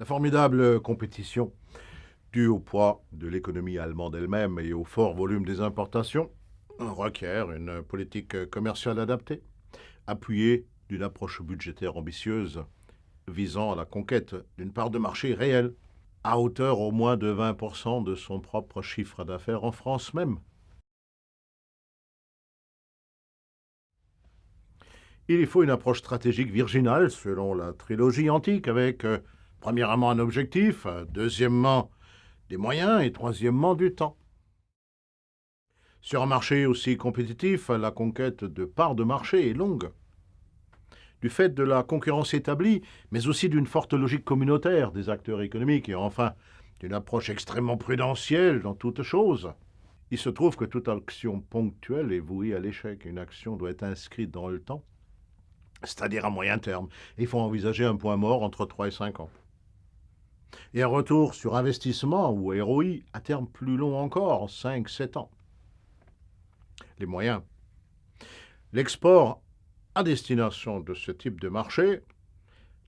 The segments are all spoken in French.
La formidable compétition, due au poids de l'économie allemande elle-même et au fort volume des importations, requiert une politique commerciale adaptée, appuyée d'une approche budgétaire ambitieuse, visant à la conquête d'une part de marché réelle, à hauteur au moins de 20% de son propre chiffre d'affaires en France même. Il y faut une approche stratégique virginale, selon la trilogie antique, avec, premièrement, un objectif, deuxièmement, des moyens et troisièmement, du temps. Sur un marché aussi compétitif, la conquête de parts de marché est longue. Du fait de la concurrence établie, mais aussi d'une forte logique communautaire des acteurs économiques et enfin d'une approche extrêmement prudentielle dans toute chose. Il se trouve que toute action ponctuelle est vouée à l'échec. Une action doit être inscrite dans le temps, c'est-à-dire à moyen terme. Il faut envisager un point mort entre 3 et 5 ans. Et un retour sur investissement, ou ROI, à terme plus long encore, 5-7 ans. Les moyens. L'export à destination de ce type de marché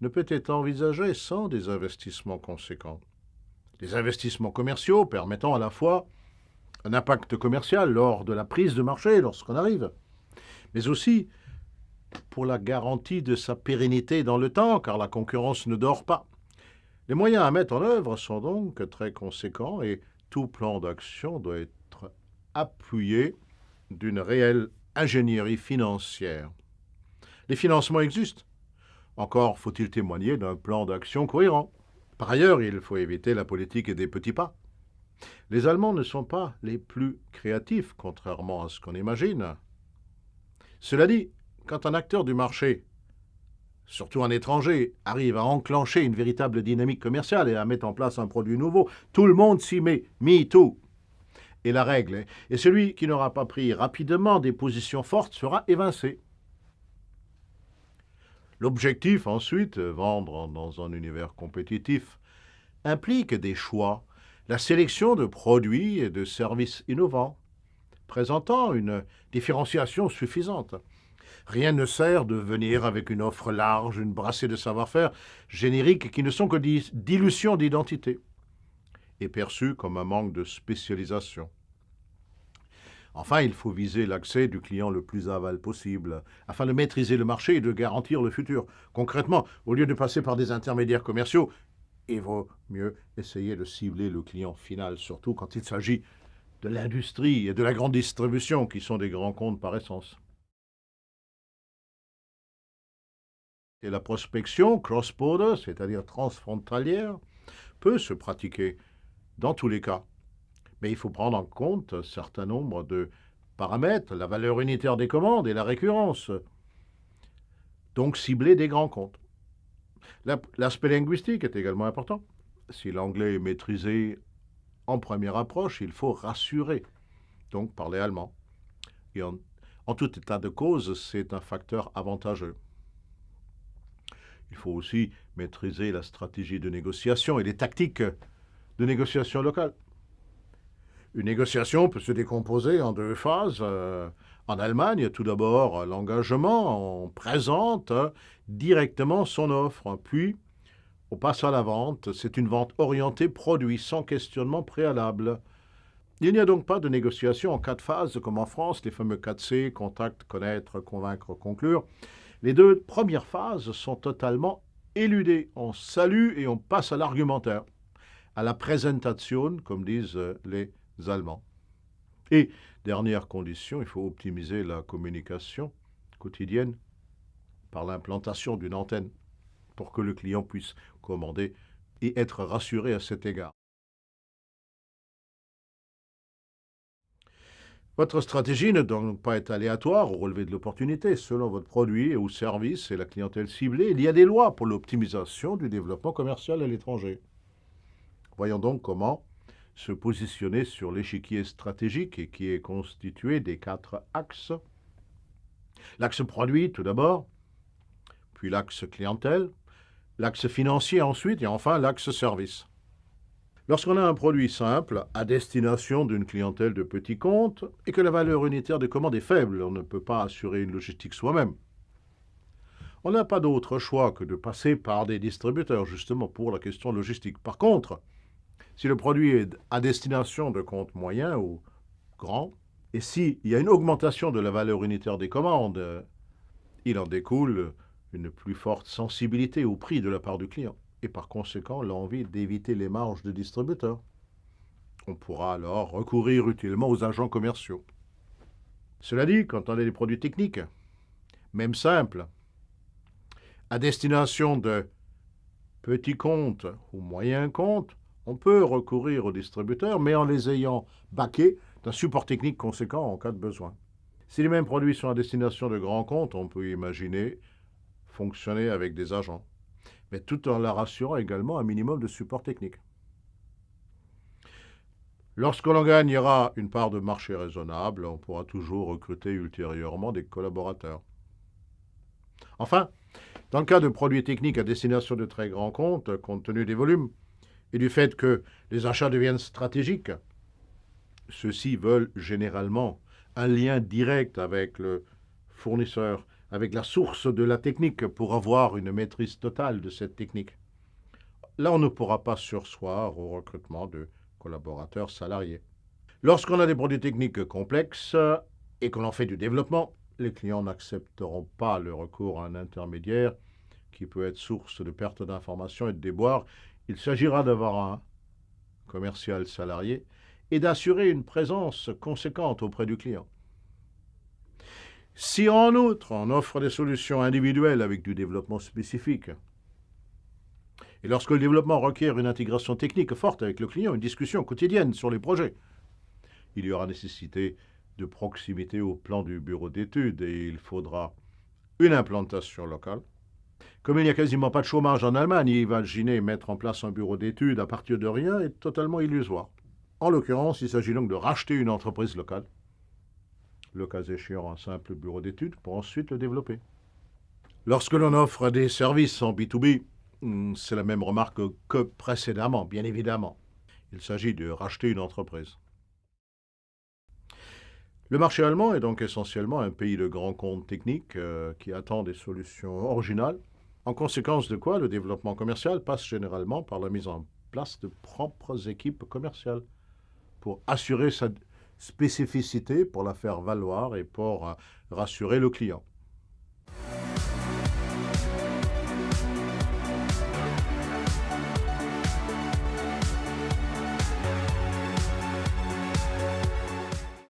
ne peut être envisagé sans des investissements conséquents. Des investissements commerciaux permettant à la fois un impact commercial lors de la prise de marché, lorsqu'on arrive, mais aussi pour la garantie de sa pérennité dans le temps, car la concurrence ne dort pas. Les moyens à mettre en œuvre sont donc très conséquents et tout plan d'action doit être appuyé d'une réelle ingénierie financière. Les financements existent. Encore faut-il témoigner d'un plan d'action cohérent. Par ailleurs, il faut éviter la politique des petits pas. Les Allemands ne sont pas les plus créatifs, contrairement à ce qu'on imagine. Cela dit, quand un acteur du marché, surtout un étranger, arrive à enclencher une véritable dynamique commerciale et à mettre en place un produit nouveau, tout le monde s'y met. Me too. Et la règle est celui qui n'aura pas pris rapidement des positions fortes sera évincé. L'objectif, ensuite, vendre dans un univers compétitif, implique des choix, la sélection de produits et de services innovants, présentant une différenciation suffisante. Rien ne sert de venir avec une offre large, une brassée de savoir-faire génériques qui ne sont que dilutions d'identité, et perçues comme un manque de spécialisation. Enfin, il faut viser l'accès du client le plus aval possible, afin de maîtriser le marché et de garantir le futur. Concrètement, au lieu de passer par des intermédiaires commerciaux, il vaut mieux essayer de cibler le client final, surtout quand il s'agit de l'industrie et de la grande distribution, qui sont des grands comptes par essence. Et la prospection cross-border, c'est-à-dire transfrontalière, peut se pratiquer dans tous les cas. Mais il faut prendre en compte un certain nombre de paramètres, la valeur unitaire des commandes et la récurrence. Donc cibler des grands comptes. L'aspect linguistique est également important. Si l'anglais est maîtrisé en première approche, il faut rassurer, donc parler allemand. Et en tout état de cause, c'est un facteur avantageux. Il faut aussi maîtriser la stratégie de négociation et les tactiques de négociation locale. Une négociation peut se décomposer en deux phases. En Allemagne, tout d'abord, l'engagement, on présente directement son offre, puis on passe à la vente. C'est une vente orientée produit, sans questionnement préalable. Il n'y a donc pas de négociation en 4 phases, comme en France, les fameux 4C, contact, connaître, convaincre, conclure. Les deux premières phases sont totalement éludées. On salue et on passe à l'argumentaire, à la Präsentation, comme disent les Allemands. Et, dernière condition, il faut optimiser la communication quotidienne par l'implantation d'une antenne pour que le client puisse commander et être rassuré à cet égard. Votre stratégie ne doit donc pas être aléatoire au relevé de l'opportunité. Selon votre produit ou service et la clientèle ciblée, il y a des lois pour l'optimisation du développement commercial à l'étranger. Voyons donc comment se positionner sur l'échiquier stratégique et qui est constitué des 4 axes. L'axe produit tout d'abord, puis l'axe clientèle, l'axe financier ensuite et enfin l'axe service. Lorsqu'on a un produit simple à destination d'une clientèle de petits comptes et que la valeur unitaire des commandes est faible, on ne peut pas assurer une logistique soi-même. On n'a pas d'autre choix que de passer par des distributeurs, justement pour la question logistique. Par contre, si le produit est à destination de comptes moyens ou grands, et s'il y a une augmentation de la valeur unitaire des commandes, il en découle une plus forte sensibilité au prix de la part du client, et par conséquent l'envie d'éviter les marges des distributeurs. On pourra alors recourir utilement aux agents commerciaux. Cela dit, quand on a des produits techniques, même simples, à destination de petits comptes ou moyens comptes, on peut recourir aux distributeurs, mais en les ayant baqués d'un support technique conséquent en cas de besoin. Si les mêmes produits sont à destination de grands comptes, on peut imaginer fonctionner avec des agents, mais tout en leur assurant également un minimum de support technique. Lorsque l'on gagnera une part de marché raisonnable, on pourra toujours recruter ultérieurement des collaborateurs. Enfin, dans le cas de produits techniques à destination de très grands comptes, compte tenu des volumes et du fait que les achats deviennent stratégiques, ceux-ci veulent généralement un lien direct avec le fournisseur, avec la source de la technique pour avoir une maîtrise totale de cette technique. Là, on ne pourra pas surseoir au recrutement de collaborateurs salariés. Lorsqu'on a des produits techniques complexes et que l'on fait du développement, les clients n'accepteront pas le recours à un intermédiaire qui peut être source de perte d'informations et de déboires. Il s'agira d'avoir un commercial salarié et d'assurer une présence conséquente auprès du client. Si en outre on offre des solutions individuelles avec du développement spécifique, et lorsque le développement requiert une intégration technique forte avec le client, une discussion quotidienne sur les projets, il y aura nécessité de proximité au plan du bureau d'études et il faudra une implantation locale. Comme il n'y a quasiment pas de chômage en Allemagne, imaginez mettre en place un bureau d'études à partir de rien est totalement illusoire. En l'occurrence, il s'agit donc de racheter une entreprise locale, le cas échéant un simple bureau d'études, pour ensuite le développer. Lorsque l'on offre des services en B2B, c'est la même remarque que précédemment, bien évidemment. Il s'agit de racheter une entreprise. Le marché allemand est donc essentiellement un pays de grands comptes techniques qui attend des solutions originales, en conséquence de quoi le développement commercial passe généralement par la mise en place de propres équipes commerciales pour assurer sa spécificité, pour la faire valoir et pour rassurer le client.